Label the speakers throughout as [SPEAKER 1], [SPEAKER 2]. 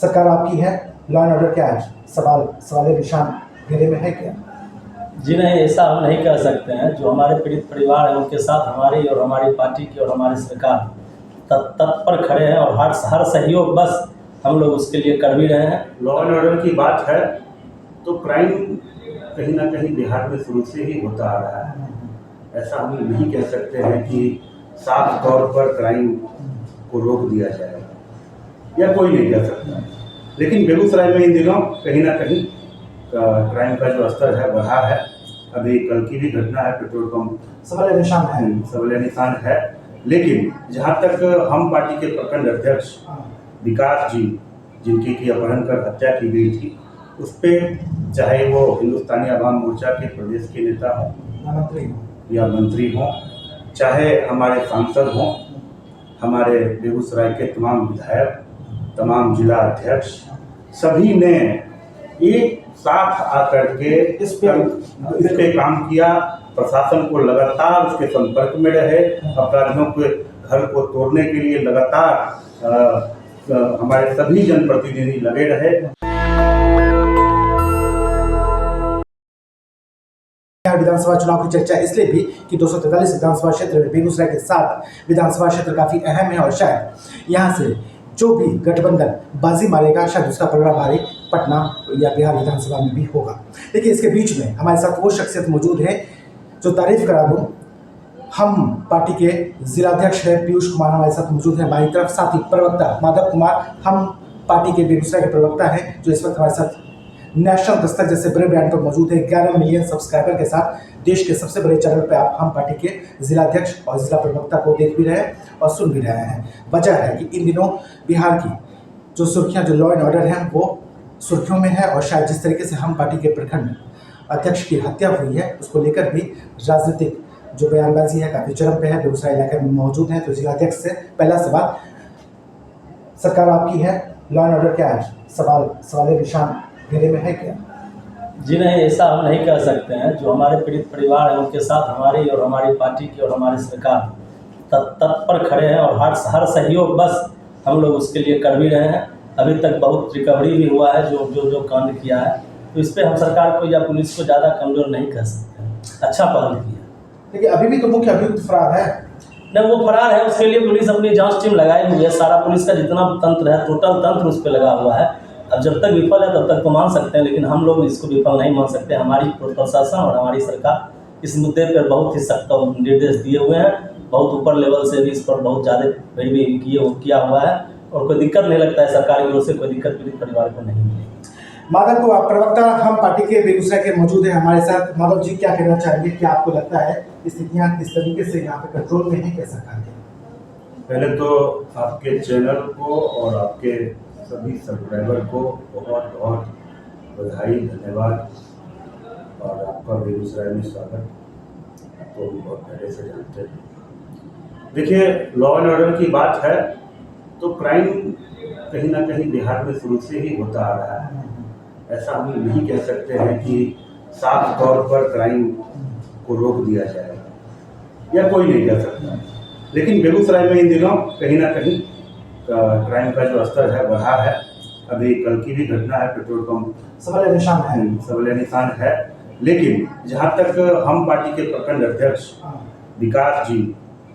[SPEAKER 1] सरकार आपकी है, लॉ एंड ऑर्डर क्या है? सवाल निशान घेरे में है क्या?
[SPEAKER 2] जी नहीं, ऐसा हम नहीं कह सकते हैं। जो हमारे पीड़ित परिवार हैं उनके साथ हमारी और हमारी पार्टी की और हमारी सरकार तत्पर खड़े हैं और हर सहयोग बस हम लोग उसके लिए कर भी रहे हैं।
[SPEAKER 3] लॉ एंड ऑर्डर की बात है तो क्राइम कहीं ना कहीं बिहार में शुरू से ही होता आ रहा है। ऐसा हम नहीं कह सकते हैं कि साफ तौर पर क्राइम को रोक दिया जाएगा, या कोई नहीं कह सकता। लेकिन बेगूसराय में इन दिनों कहीं ना कहीं क्राइम का जो स्तर है बढ़ा है। अभी कल की भी घटना है, पेट्रोल पंप
[SPEAKER 1] सवाल
[SPEAKER 3] निशान है। लेकिन जहाँ तक हम पार्टी के प्रखंड अध्यक्ष विकास जी, जिनकी की अपहरण कर हत्या की गई थी, उस पर चाहे वो हिंदुस्तानी आवाम मोर्चा के प्रदेश के नेता हों या मंत्री हों, चाहे हमारे सांसद हों, हमारे बेगूसराय के तमाम विधायक, तमाम जिला अध्यक्ष, सभी ने एक साथ आकर के इस पे काम किया। प्रशासन को लगातार उसके संपर्क में रहे, अपराधियों के घर को तोड़ने के लिए लगातार हमारे सभी जनप्रतिनिधि लगे रहे।
[SPEAKER 1] विधानसभा चुनाव की चर्चा इसलिए भी कि 243 विधानसभा क्षेत्र में बेगूसराय के 7 विधानसभा क्षेत्र काफी अहम है और शायद यहाँ से जो भी गठबंधन बाजी मारेगा शायद उसका पलड़ा भारी पटना या बिहार विधानसभा में भी होगा। लेकिन इसके बीच में हमारे साथ वो शख्सियत मौजूद है जो तारीफ करा दूं। हम पार्टी के जिलाध्यक्ष है पीयूष कुमार हमारे साथ मौजूद है हमारी तरफ, साथ ही प्रवक्ता माधव कुमार, हम पार्टी के बेगूसराय के प्रवक्ता हैं जो इस वक्त हमारे साथ नेशनल दस्तक जैसे बड़े ब्रांड पर मौजूद है। 11 मिलियन सब्सक्राइबर के साथ देश के सबसे बड़े चैनल पे आप हम पार्टी के जिलाध्यक्ष और जिला प्रवक्ता को देख भी रहे हैं और सुन भी रहे हैं। वजह है कि इन दिनों बिहार की जो सुर्खियां, जो लॉ एंड ऑर्डर है, वो सुर्खियों में है और शायद जिस तरीके से हम पार्टी के प्रखंड अध्यक्ष की हत्या हुई है उसको लेकर भी राजनीतिक जो बयानबाजी है काफ़ी चरम पे है। बेगूसराय इलाके में मौजूद है तो जिलाध्यक्ष से पहला सवाल, सरकार आपकी है, लॉ एंड ऑर्डर क्या है? सवाल निशान घेरे में है क्या?
[SPEAKER 2] जी नहीं, ऐसा हम नहीं कह सकते हैं। जो हमारे पीड़ित परिवार हैं उनके साथ हमारी और हमारी पार्टी की और हमारी सरकार तत्पर खड़े हैं और हर सहयोग बस हम लोग उसके लिए कर भी रहे हैं। अभी तक बहुत रिकवरी भी हुआ है जो कांड किया है, तो इस पर हम सरकार को या पुलिस को ज़्यादा कमज़ोर नहीं कह सकते हैं। अच्छा पहल किया।
[SPEAKER 1] देखिए अभी भी तो मुख्य अभियुक्त फरार है।
[SPEAKER 2] नहीं, वो फरार है, उसके लिए पुलिस अपनी जांच टीम लगाई हुई है। सारा पुलिस का जितना तंत्र है, टोटल तंत्र उस पर लगा हुआ है। अब जब तक विफल है तब तक तो मान सकते हैं, लेकिन हम लोग इसको विफल नहीं मान सकते। हमारी प्रशासन और हमारी सरकार इस मुद्दे पर बहुत ही सख्त निर्देश दिए हुए हैं। बहुत ऊपर लेवल से भी इस पर बहुत ज़्यादा पैरवी किया हुआ है और कोई दिक्कत नहीं लगता है। सरकार की ओर से कोई दिक्कत पीड़ित परिवार को नहीं मिलेगी।
[SPEAKER 1] माधव को, आप प्रवक्ता हम पार्टी के बेगूसराय के मौजूद है हमारे साथ। माधव जी, क्या कहना चाहेंगे? क्या आपको लगता है स्थितियाँ किस तरीके से यहाँ पे कंट्रोल में है क्या सरकार के?
[SPEAKER 3] पहले तो आपके चैनल को और आपके सभी सब्सक्राइबर को बहुत बहुत बधाई, धन्यवाद। और आपका बेगूसराय में स्वागत, आपको भी बहुत पहले से जानते हैं। देखिए, लॉ एंड ऑर्डर की बात है तो क्राइम कहीं ना कहीं बिहार में शुरू से ही होता आ रहा है। ऐसा हम नहीं कह सकते हैं कि साफ तौर पर क्राइम को रोक दिया जाएगा, या कोई नहीं कह सकता। लेकिन बेगूसराय में इन दिनों कहीं ना कहीं क्राइम का जो स्तर है बढ़ा है। अभी कल की भी घटना है, पेट्रोल पंप
[SPEAKER 1] सवाल
[SPEAKER 3] निशान है। लेकिन जहाँ तक हम पार्टी के प्रखंड अध्यक्ष विकास जी,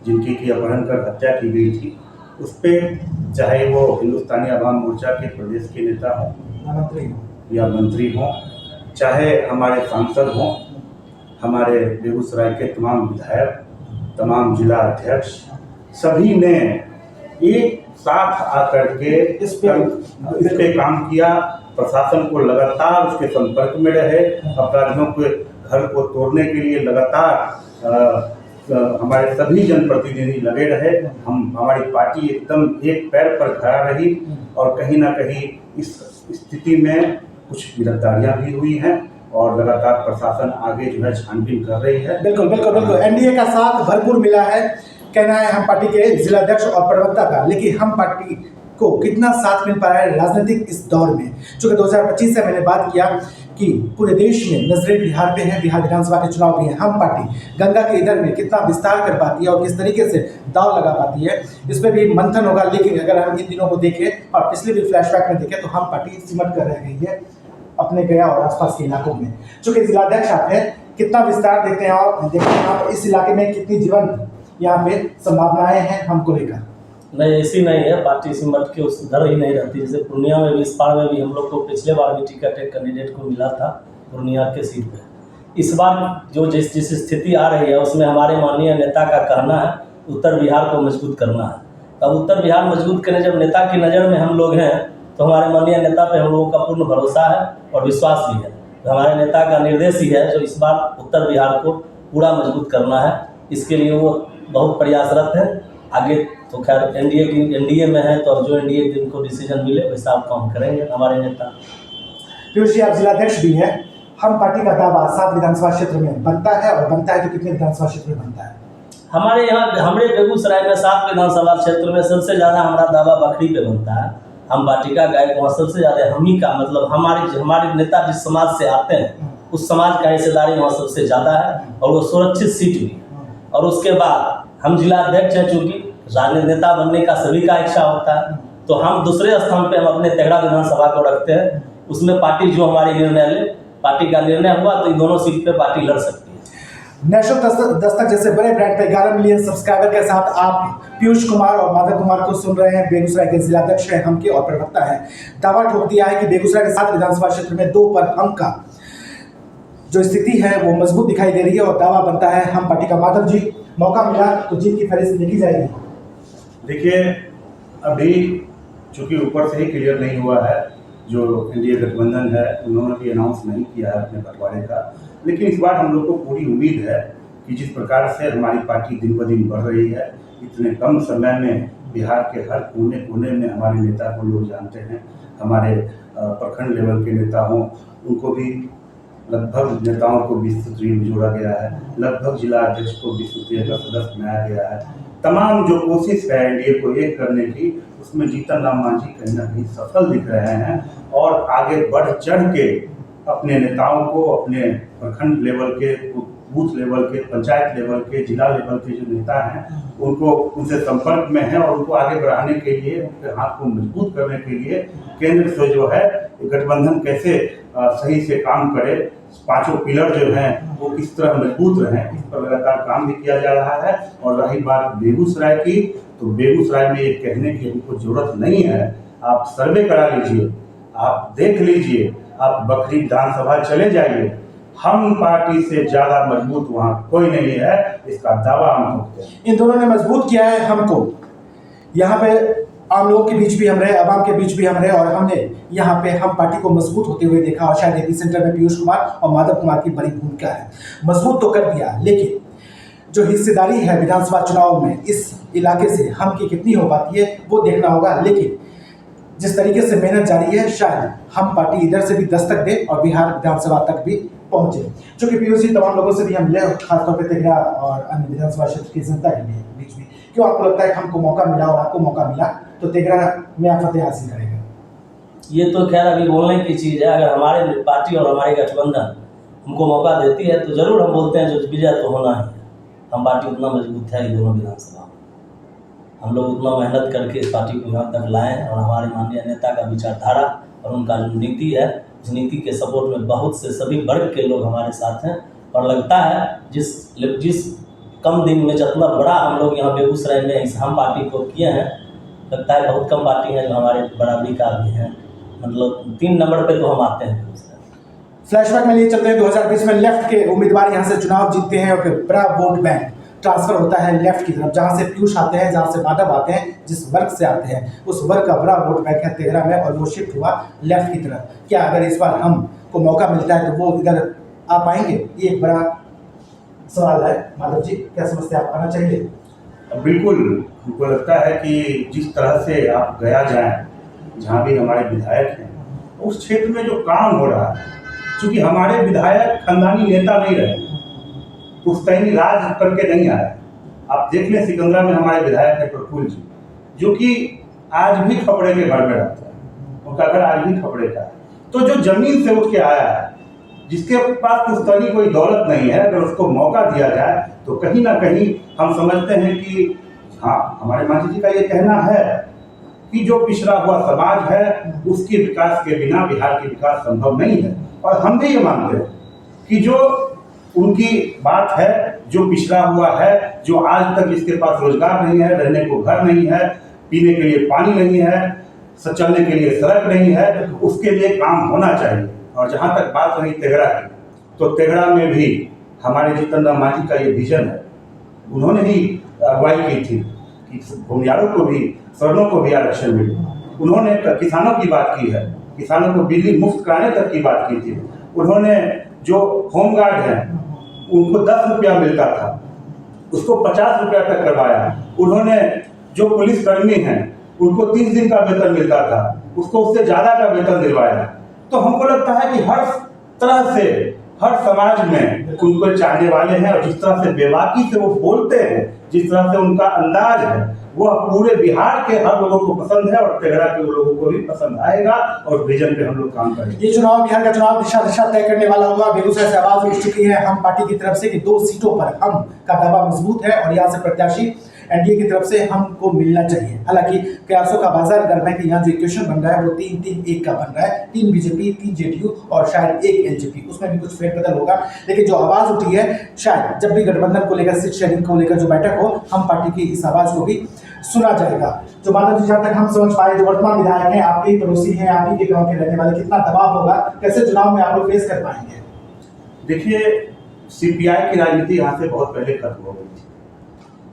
[SPEAKER 3] जिनकी की अपहरण कर हत्या की गई थी, उस पर चाहे वो हिंदुस्तानी आवाम मोर्चा के प्रदेश के नेता हों या मंत्री हों, चाहे हमारे सांसद हों, हमारे बेगूसराय के तमाम विधायक, तमाम जिला अध्यक्ष, सभी ने एक साथ आकर के इस पे काम किया। प्रशासन को लगातार उसके संपर्क में रहे, अपराधियों के घर को तोड़ने के लिए लगातार हमारे सभी जनप्रतिनिधि लगे रहे। हमारी पार्टी एकदम एक पैर पर खड़ा रही और कहीं ना कहीं इस स्थिति में कुछ गिरफ्तारियां भी हुई हैं और लगातार प्रशासन आगे जो है छानबीन कर रही है।
[SPEAKER 1] बिल्कुल एनडीए का साथ भरपूर मिला है, कहना है हम पार्टी के जिलाध्यक्ष और प्रवक्ता का। लेकिन हम पार्टी को कितना साथ मिल पा रहा है राजनीतिक इस दौर में। चूंकि 2025 से मैंने बात किया कि पूरे देश में नजरें बिहार पे हैं, बिहार विधानसभा के चुनाव भी हैं। हम पार्टी गंगा के इधर में कितना विस्तार कर पाती है और किस तरीके से दाव लगा पाती है, इस पर भी मंथन होगा। लेकिन अगर हम इन दिनों को देखें और पिछले भी फ्लैशबैक में देखें तो हम पार्टी सिमट कर रह गई है अपने गया और आसपास के इलाकों में। चूंकि जिलाध्यक्ष आप हैं, कितना विस्तार देखते हैं और देखते हैं आप इस इलाके में कितनी जीवन यहाँ पे संभावनाएं हैं हमको लेकर।
[SPEAKER 2] नहीं, ऐसी नहीं है, पार्टी सिमट के उस उधर ही नहीं रहती। जैसे पूर्णिया में भी इस बार में भी हम लोग को पिछले बार भी टिकट एक कैंडिडेट को मिला था पूर्णिया के सीट पे। इस बार जो जिस स्थिति आ रही है उसमें हमारे माननीय नेता का कहना है उत्तर बिहार को मजबूत करना है। अब उत्तर बिहार मजबूत करने जब नेता की नज़र में हम लोग हैं तो हमारे माननीय नेता पे हम लोगों का पूर्ण भरोसा है और विश्वास भी है। तो हमारे नेता का निर्देश ही है जो इस बार उत्तर बिहार को पूरा मजबूत करना है, इसके लिए वो बहुत प्रयासरत है। आगे तो खैर एनडीए में है, तो अब जो एनडीए जिनको डिसीजन मिले वैसा आप काम करेंगे हमारे नेता।
[SPEAKER 1] पीयूष जी, आप जिलाध्यक्ष भी हैं। हम पार्टी का दावा 7 विधानसभा क्षेत्र में बनता है और बनता है तो कितने विधानसभा क्षेत्र में बनता है?
[SPEAKER 2] हमारे यहाँ हमारे बेगूसराय में 7 विधानसभा क्षेत्र में सबसे ज़्यादा हमारा दावा बखरी पे बनता है। हम पार्टी का गायक वहाँ सबसे ज़्यादा हम ही का, मतलब हमारे नेता जिस समाज से आते हैं उस समाज का हिस्सेदारी वहाँ सबसे ज़्यादा है और वो सुरक्षित सीट भी। और उसके बाद हम जिला अध्यक्ष हैं, चूँकि राजनेता बनने का सभी का इच्छा होता है, तो हम दूसरे स्थान पे हम अपने तेघड़ा विधानसभा को रखते हैं। उसमें पार्टी जो हमारी निर्णय ले, पार्टी का निर्णय हुआ तो इन दोनों सीट पे पार्टी लड़ सकती है।
[SPEAKER 1] नेशनल दस्तक जैसे बड़े ब्रांड पे 11 मिलियन सब्सक्राइबर के साथ आप पीयूष कुमार और माधव कुमार को सुन रहे हैं। बेगूसराय के जिलाध्यक्ष हैं, हम के और प्रवक्ता हैं। दावा ठोक दिया है कि बेगूसराय के 7 विधानसभा क्षेत्र में 2 पर हम का जो स्थिति है वो मजबूत दिखाई दे रही है और दावा बनता है हम पार्टी का। माधव जी, मौका मिला तो जीत की फहरिस्त लिखी जाएगी?
[SPEAKER 3] देखिए, अभी चूंकि ऊपर से ही क्लियर नहीं हुआ है, जो एनडीए गठबंधन है उन्होंने भी अनाउंस नहीं किया है अपने बंटवारे का, लेकिन इस बार हम लोग को पूरी उम्मीद है कि जिस प्रकार से हमारी पार्टी दिन ब दिन बढ़ रही है, इतने कम समय में बिहार के हर कोने कोने में हमारे नेता को लोग जानते हैं। हमारे प्रखंड लेवल के नेता हों, उनको भी लगभग नेताओं को विस्तृत टीम जोड़ा गया है, लगभग जिला अध्यक्ष को विस्तृत का सदस्य बनाया गया है। तमाम जो कोशिश है एनडीए को एक करने की, उसमें जीतन राम मांझी कहीं ना कहीं सफल दिख रहे हैं और आगे बढ़ चढ़ के अपने नेताओं को, अपने प्रखंड लेवल के, बूथ लेवल के, पंचायत लेवल के, जिला लेवल के जो नेता हैं उनको उनसे संपर्क में है और उनको आगे बढ़ाने के लिए, उनके हाथ को मजबूत करने के लिए केंद्र से जो है गठबंधन कैसे सही से काम करे, 5 पिलर जो हैं वो किस तरह मजबूत रहें, इस पर लगातार काम भी किया जा रहा है। और रही बात बेगूसराय की, तो बेगूसराय में ये कहने की हमको जरूरत नहीं है। आप सर्वे करा लीजिए, आप देख लीजिए, आप बखरी विधानसभा चले जाइए, हम पार्टी से ज्यादा मजबूत वहाँ कोई नहीं है, इसका दावा हम करते हैं।
[SPEAKER 1] इन दोनों ने मजबूत किया है हमको। यहाँ पे आम लोगों के बीच भी हम रहे, आवाम के बीच भी हम रहे और हमने यहाँ पे हम पार्टी को मजबूत होते हुए देखा और शायद एपी सेंटर में पीयूष कुमार और माधव कुमार की बड़ी भूमिका है। मजबूत तो कर दिया, लेकिन जो हिस्सेदारी है विधानसभा चुनाव में इस इलाके से हम की कितनी हो पाती है वो देखना होगा। लेकिन जिस तरीके से मेहनत जारी है, शायद हम पार्टी इधर से भी दस्तक दे और बिहार विधानसभा तक भी पहुंचे। चूंकि पीयूष जी, तमाम लोगों से भी हम मिले, खासतौर पर तेघड़ा और अन्य विधानसभा क्षेत्र की जनता के बीच में, क्यों आपको लगता है कि हमको मौका मिला और आपको मौका मिला तो तेघड़ा में आप फतेह हासिल करेंगे?
[SPEAKER 2] ये तो खैर अभी बोलने की चीज़ है। अगर हमारे पार्टी और हमारी गठबंधन हमको मौका देती है तो ज़रूर हम बोलते हैं जो विजय तो होना है। हम पार्टी उतना मजबूत है ये दोनों विधानसभा, हम लोग उतना मेहनत करके इस पार्टी को यहाँ तक लाए हैं और हमारे माननीय नेता का विचारधारा और उनका जो नीति है उस नीति के सपोर्ट में बहुत से सभी वर्ग के लोग हमारे साथ हैं। और लगता है जिस कम दिन में जितना बड़ा हम लोग यहाँ बेगूसराय में इस हम पार्टी को किए हैं, लगता है बहुत कम पार्टी हैं जो हमारे बराबरी का भी हैं, मतलब 3 नंबर पे तो हम आते हैं।
[SPEAKER 1] फ्लैशबैक में लिए चलते हैं 2020 में लेफ्ट के उम्मीदवार यहाँ से चुनाव जीतते हैं और फिर बड़ा वोट बैंक ट्रांसफर होता है लेफ्ट की तरफ, जहाँ से पीयूष आते हैं, जहाँ से माधव आते हैं, जिस वर्ग से आते हैं उस वर्ग का बड़ा वोट बैंक है तेघड़ा में और वो शिफ्ट हुआ लेफ्ट की तरफ। क्या अगर इस बार हमको मौका मिलता है तो वो इधर आ पाएंगे? ये एक बड़ा सवाल है। माधव जी, क्या समझते हैं, आप आना चाहिए?
[SPEAKER 3] बिल्कुल, हमको लगता है कि जिस तरह से आप गया जाएं, जहाँ भी हमारे विधायक हैं, उस क्षेत्र में जो काम हो रहा है, क्योंकि हमारे विधायक खानदानी नेता नहीं रहे, पुश्तैनी राज करके नहीं आए। आप देख लें, सिकंदरा में हमारे विधायक है प्रफुल्ल जी, जो कि आज भी खपड़े के घर में रहता है, उनका घर आज भी खपड़े का है। तो जो जमीन से उठ के आया है, जिसके पास उस तरह कोई दौलत नहीं है, अगर उसको मौका दिया जाए तो कहीं ना कहीं हम समझते हैं कि हाँ, हमारे मांझी जी का ये कहना है कि जो पिछड़ा हुआ समाज है उसके विकास के बिना बिहार के विकास संभव नहीं है। और हम भी ये मानते हैं कि जो उनकी बात है, जो पिछड़ा हुआ है, जो आज तक जिसके पास रोजगार नहीं है, रहने को घर नहीं है, पीने के लिए पानी नहीं है, चलने के लिए सड़क नहीं है, उसके लिए काम होना चाहिए। और जहाँ तक बात रही तेघड़ा की, तो तेघड़ा में भी हमारे जितेंद्र मांझी का ये विजन है। उन्होंने ही अगुवाई की थी कि भूमियारों को भी, सवर्णों को भी आरक्षण मिले। उन्होंने किसानों की बात की है, किसानों को बिजली मुफ्त कराने तक की बात की थी। उन्होंने जो होमगार्ड हैं उनको 10 रुपया मिलता था, उसको 50 रुपया तक करवाया। उन्होंने जो पुलिसकर्मी हैं उनको 30 दिन का वेतन मिलता था, उसको उससे ज़्यादा का वेतन दिलवाया। तो हमको लगता है कि हर तरह से हर समाज में उनको चाहने वाले हैं, और जिस तरह से बेबाकी से वो बोलते हैं, जिस तरह से उनका अंदाज है, वह पूरे बिहार के हर लोगों को पसंद है, और तेघड़ा के लोगों को भी पसंद आएगा। और विजन पे हम लोग काम करेंगे।
[SPEAKER 1] ये चुनाव, बिहार का चुनाव दिशा तय करने वाला होगा। बेगूसराय से आवाज उठ चुकी है हम पार्टी की तरफ से कि 2 सीटों पर हम का दावा मजबूत है, और यहाँ से प्रत्याशी एनडीए की तरफ से हमको मिलना चाहिए। हालांकि कयासों का बाजार गर्म है कि यहाँ जो इक्वेशन बन रहा है वो 3-3-1 का बन रहा है, 3 बीजेपी, 3 जेडीयू और शायद 1 एलजेपी, उसमें भी कुछ फेरबदल होगा। लेकिन जो आवाज उठी है, शायद जब भी गठबंधन को लेकर, सीट शेयरिंग को लेकर जो बैठक हो, हम पार्टी की इस आवाज को भी सुना जाएगा। जो माधव जी, जहाँ तक हम समझ पाए, जो वर्तमान विधायक हैं, आपके ही पड़ोसी हैं, आप ही के गाँव के रहने वाले, कितना दबाव होगा, कैसे चुनाव में आप लोग फेस कर पाएंगे?
[SPEAKER 3] देखिए, सीपीआई की राजनीति यहाँ से बहुत पहले खत्म हो गई थी।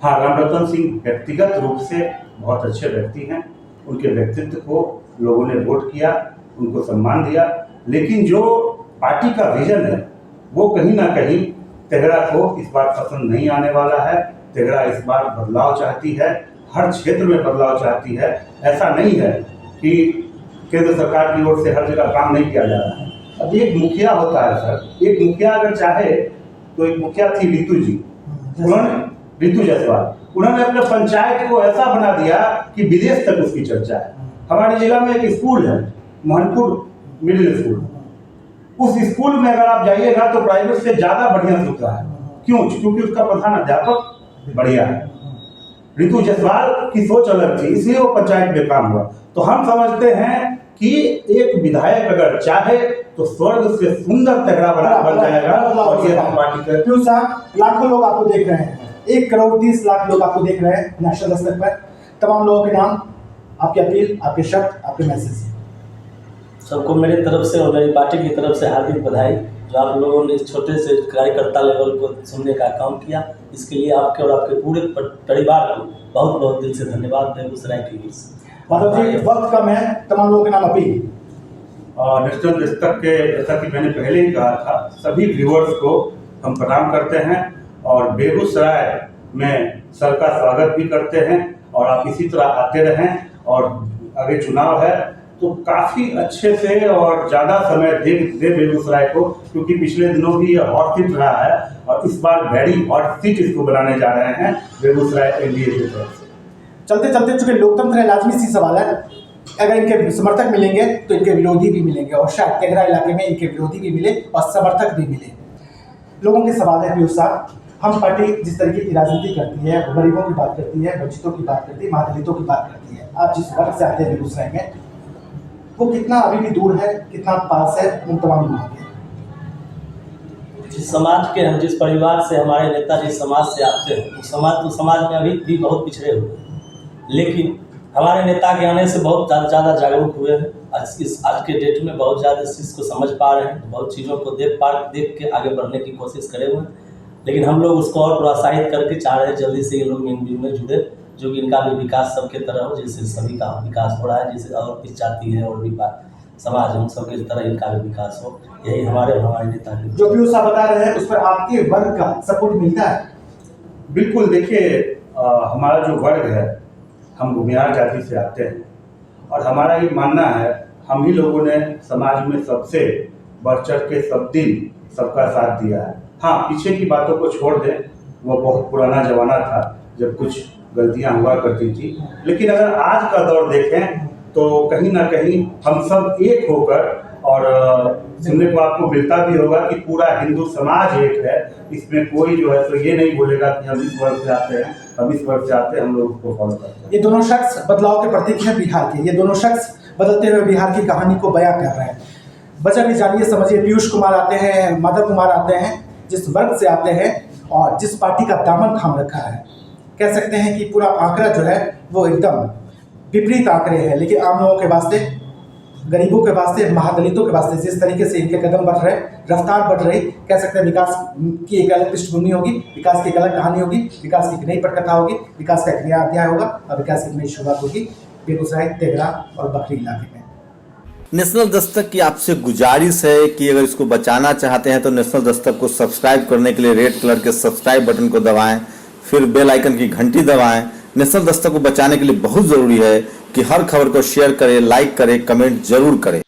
[SPEAKER 3] हाँ, रामरतन सिंह व्यक्तिगत रूप से बहुत अच्छे व्यक्ति हैं, उनके व्यक्तित्व को लोगों ने वोट किया, उनको सम्मान दिया। लेकिन जो पार्टी का विजन है वो कहीं ना कहीं तेघड़ा को इस बार पसंद नहीं आने वाला है। तेघड़ा इस बार बदलाव चाहती है, हर क्षेत्र में बदलाव चाहती है। ऐसा नहीं है कि केंद्र सरकार की ओर से हर जगह काम नहीं किया जा रहा है। अब एक मुखिया होता है सर, एक मुखिया अगर चाहे तो, एक मुखिया थी ऋतु जायसवाल, उन्होंने अपने पंचायत को ऐसा बना दिया कि विदेश तक उसकी चर्चा है। हमारे जिला में एक स्कूल है, मोहनपुर मिडिल स्कूल, उस स्कूल में अगर आप जाइएगा तो प्राइवेट से ज्यादा बढ़िया सुविधा है। क्यों? क्योंकि उसका प्रधान अध्यापक बढ़िया है। ऋतु जायसवाल की सोच अलग थी, इसलिए वो पंचायत में काम हुआ। तो हम समझते हैं कि एक विधायक अगर चाहे तो स्वर्ग से सुंदर तेघड़ा बन जाएगा। और ये हम पार्टी के
[SPEAKER 1] क्यों साहब, लाखों लोग आपको देख रहे हैं, 1 करोड़ 30 लाख लोग आपको देख रहे हैं नेशनल स्तर पर। तमाम लोगों के नाम, आपकी अपील, आपके शब्द, आपके मैसेज।
[SPEAKER 2] सबको मेरी तरफ से और मेरी पार्टी की तरफ से हार्दिक बधाई। जो आप लोगों ने इस छोटे से कार्यकर्ता लेवल को सुनने का काम किया, इसके लिए आपके और आपके पूरे परिवार को बहुत बहुत दिल से धन्यवाद। बेगूसराय की ओर से
[SPEAKER 1] माधव जी, वक्त कम है, तमाम लोगों के नाम अपील।
[SPEAKER 3] नेशनल दस्तक के, जैसा कि मैंने पहले ही कहा था, सभी व्यूअर्स को हम प्रणाम करते हैं और बेगूसराय में सर का स्वागत भी करते हैं। और आप इसी तरह आते रहें, और आगे चुनाव है तो काफ़ी अच्छे से और ज़्यादा समय दे बेगूसराय को, क्योंकि पिछले दिनों भी ये हॉट सीट रहा है, और इस बार वेरी हॉट सीट इसको बनाने जा रहे हैं बेगूसराय एनडीए की तरफ से।
[SPEAKER 1] चलते चलते, चूंकि लोकतंत्र है, लाजमी सी सवाल है, अगर इनके समर्थक मिलेंगे तो इनके विरोधी भी मिलेंगे, और शायद तेघड़ा इलाके में इनके विरोधी भी मिले और समर्थक भी मिले। लोगों के सवाल है पीयूष साहब, हम पार्टी जिस तरीके की राजनीति करती है, गरीबों की बात करती है, वंचितों की बात करती है, महादलितों की बात करती है, आप जिस वर्ग से आते हैं बेगूसराय में, वो कितना अभी भी दूर है, कितना पास है उन तमाम लोगों के?
[SPEAKER 2] जिस समाज के हम, जिस परिवार से हमारे नेता जिस समाज से आते हैं, उस समाज में अभी भी बहुत पिछड़े हुए हैं। लेकिन हमारे नेता के आने से बहुत ज़्यादा जागरूक हुए हैं। आज के डेट में बहुत ज़्यादा इस चीज़ को समझ पा रहे हैं, बहुत चीज़ों को देख के आगे बढ़ने की कोशिश करे हुए हैं। लेकिन हम लोग उसको और प्रोत्साहित करके चाह रहे हैं जल्दी से ये लोग में जुड़े, जो कि इनका भी विकास सबके तरह हो, जैसे सभी का विकास हो रहा है, जैसे और पिछ जाती है और भी समाज है, उन सबके तरह इनका भी विकास हो। यही हमारे नेता की
[SPEAKER 1] जो पीयूष साहब बता रहे हैं, उस पर आपके वर्ग का सपोर्ट मिलता है?
[SPEAKER 3] बिल्कुल। देखिए, हमारा जो वर्ग है, हम भूमिहार जाति से आते हैं, और हमारा ये मानना है, हम ही लोगों ने समाज में सबसे बढ़ चढ़ के सब दिन सबका साथ दिया है। हाँ, पीछे की बातों को छोड़ दें, वो बहुत पुराना जमाना था जब कुछ गलतियां हुआ करती थी, लेकिन अगर आज का दौर देखें तो कहीं ना कहीं हम सब एक होकर, और सुनने को आपको मिलता भी होगा कि पूरा हिंदू समाज एक है, इसमें कोई जो है तो ये नहीं बोलेगा कि हम इस वर्ग से आते हैं, हम इस वर्ग से आते हैं, हम लोग उसको फॉलो करते हैं।
[SPEAKER 1] ये दोनों शख्स बदलाव के प्रतीक हैं बिहार के। ये दोनों शख्स बदलते हुए बिहार की कहानी को बयां कर रहे हैं। वजह भी जानिए, समझिए। पीयूष कुमार आते हैं, माधव कुमार आते हैं, जिस वर्ग से आते हैं और जिस पार्टी का दामन थाम रखा है, कह सकते हैं कि पूरा आंकड़ा जो है वो एकदम विपरीत आंकड़े हैं। लेकिन आम लोगों के वास्ते, गरीबों के वास्ते, महादलितों के वास्ते जिस तरीके से इनके कदम बढ़ रहे, रफ्तार बढ़ रही, कह सकते हैं विकास की एक अलग पृष्ठभूमि होगी, विकास की एक अलग कहानी होगी, विकास की एक नई पटकथा होगी, विकास का एक नया अध्याय होगा और विकास की एक नई शुरुआत होगी बेगूसराय, तेघड़ा और बखरी इलाके में।
[SPEAKER 4] नेशनल दस्तक की आपसे गुजारिश है कि अगर इसको बचाना चाहते हैं तो नेशनल दस्तक को सब्सक्राइब करने के लिए रेड कलर के सब्सक्राइब बटन को दबाएं, फिर बेल आइकन की घंटी दबाएं। नेशनल दस्तक को बचाने के लिए बहुत ज़रूरी है कि हर खबर को शेयर करें, लाइक करें, कमेंट जरूर करें।